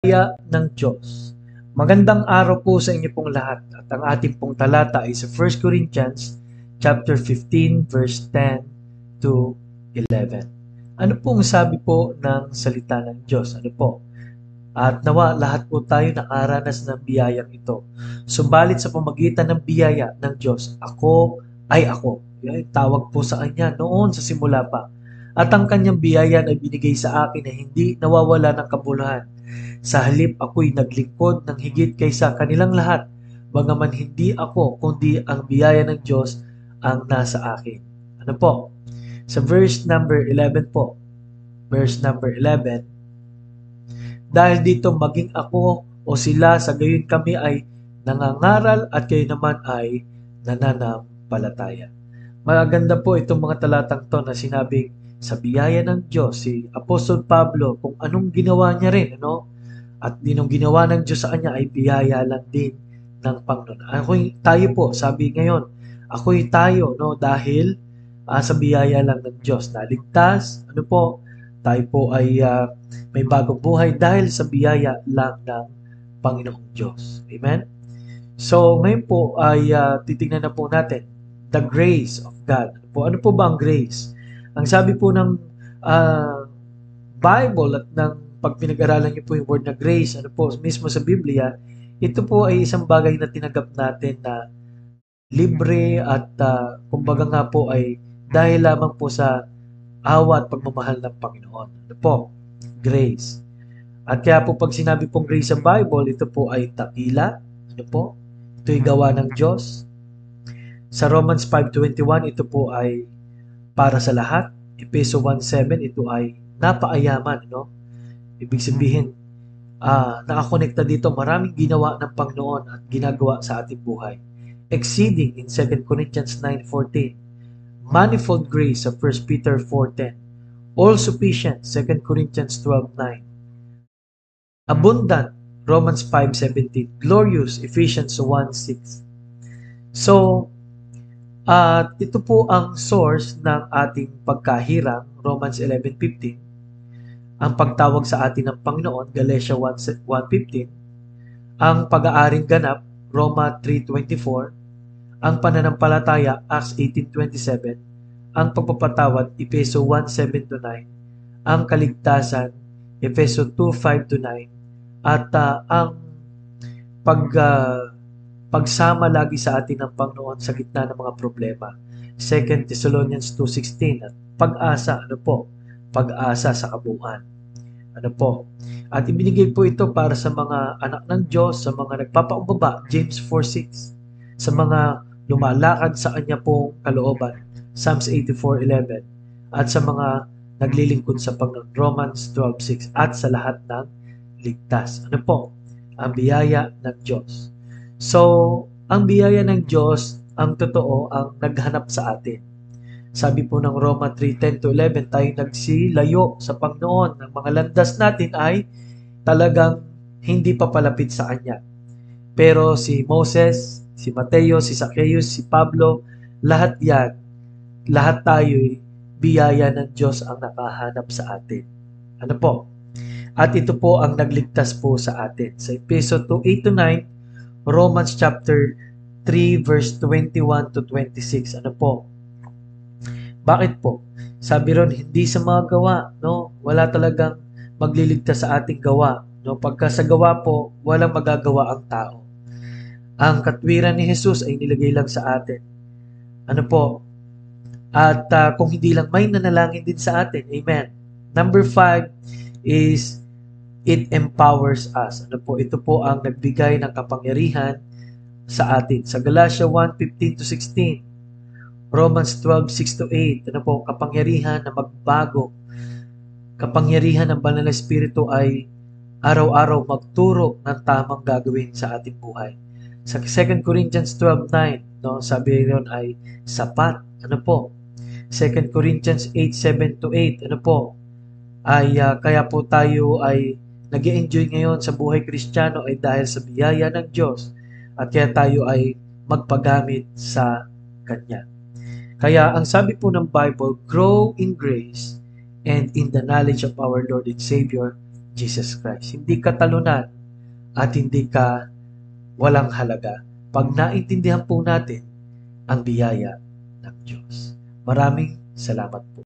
Biyaya ng Diyos. Magandang araw po sa inyo pong lahat at ang ating pong talata ay sa 1 Corinthians chapter 15 verse 10 to 11. Ano pong sabi po ng salita ng Diyos? Ano po? At nawa lahat po tayo nakaranas ng biyayang ito. Subalit sa pamagitan ng biyaya ng Diyos, ako ay ako. Yan, tawag po sa kanya noon sa simula pa. At ang kanyang biyaya ay binigay sa akin na hindi nawawala ng kabuluhan. Sa halip ako'y naglingkod ng higit kaysa kanilang lahat, bagaman hindi ako kundi ang biyaya ng Diyos ang nasa akin. Ano po? Sa verse number 11 po, verse number 11, dahil dito maging ako o sila sa gayon kami ay nangangaral at kayo naman ay nananampalataya. Maganda po itong mga talatang to na sinabing sa biyaya ng Diyos, si Apostol Pablo, kung anong ginawa niya rin, ano? At dinong ginawa ng Diyos sa kanya ay biyaya lang din ng Panginoon. Tayo po, sabi ngayon, ako'y tayo, no? Dahil sa biyaya lang ng Diyos. Naligtas, ano po, tayo po ay may bagong buhay dahil sa biyaya lang ng Panginoong Diyos. Amen? So, ngayon po ay titingnan na po natin the grace of God. Ano po ba ang grace? Ang sabi po ng Bible at ng pag pinag-aralan niyo po yung word na grace, ano po, mismo sa Biblia, ito po ay isang bagay na tinanggap natin na libre at kumbaga nga po ay dahil lamang po sa awa at pagmamahal ng Panginoon. Ano po? Grace. At kaya po pag sinabi pong grace sa Bible, ito po ay takila. Ano po? Ito'y gawa ng Diyos. Sa Romans 5:21, ito po ay para sa lahat. Efeso 1:7, ito ay napaayaman, no? Ibig sabihin, nakakonekta dito maraming ginawa ng Panginoon at ginagawa sa ating buhay. Exceeding in 2 Corinthians 9:14. Manifold grace sa 1 Peter 4:10. All sufficient, 2 Corinthians 12:9. Abundant, Romans 5:17. Glorious, Ephesians 1:6. So, ito po ang source ng ating pagkahirang, Romans 11:15. Ang pagtawag sa atin ng Panginoon, Galatia 1:15. Ang pag-aaring ganap, Roma 3:24. Ang pananampalataya, Acts 18:27. Ang pagpapatawad, Efeso 1:7-9. Ang kaligtasan, Efeso 2:5-9. At ang pagsama lagi sa atin ng Panginoon sa gitna ng mga problema, 2 Thessalonians 2:16. At pag-asa, ano po? Pag-asa sa kabuuan. Ano po? At ibinigay po ito para sa mga anak ng Diyos, sa mga nagpapakumbaba, James 4:6. Sa mga lumalakad sa kanya pong kalooban, Psalms 84:11. At sa mga naglilingkod sa Panginoon, Romans 12:6. At sa lahat ng ligtas. Ano po? Ang biyaya ng Diyos. So, ang biyaya ng Diyos, ang totoo, ang naghanap sa atin. Sabi po ng Roma 3:10-11, tayo nagsilayo sa Panginoon. Ang mga landas natin ay talagang hindi papalapit sa Kanya. Pero si Moses, si Mateo, si Zacchaeus, si Pablo, lahat yan, lahat tayo'y biyaya ng Diyos ang nakahanap sa atin. Ano po? At ito po ang nagligtas po sa atin. Sa Efeso 2:8-9, Romans chapter 3 verse 21-26. Ano po? Bakit po? Sabi ron, hindi sa mga gawa, no? Wala talagang magliligtas sa ating gawa, no? Pagka sa gawa po, walang magagawa ang tao. Ang katwiran ni Jesus ay nilagay lang sa atin. Ano po? At kung hindi lang, may nanalangin din sa atin. Amen. Number 5 is it empowers us. Ano po? Ito po ang nagbigay ng kapangyarihan sa atin. Sa Galatia 1:15-16, Romans 12:6-8, ano po? Kapangyarihan na magbago. Kapangyarihan ng Banal na Espiritu ay araw-araw magturo ng tamang gagawin sa ating buhay. Sa 2 Corinthians 12:9, no, sabi ron ay sapat. Ano po? 2 Corinthians 8:7-8, ano po? Ay kaya po tayo ay nag-enjoy ngayon sa buhay Kristiyano ay dahil sa biyaya ng Diyos at kaya tayo ay magpagamit sa Kanya. Kaya ang sabi po ng Bible, grow in grace and in the knowledge of our Lord and Savior, Jesus Christ. Hindi ka talunan at hindi ka walang halaga pag naintindihan po natin ang biyaya ng Diyos. Maraming salamat po.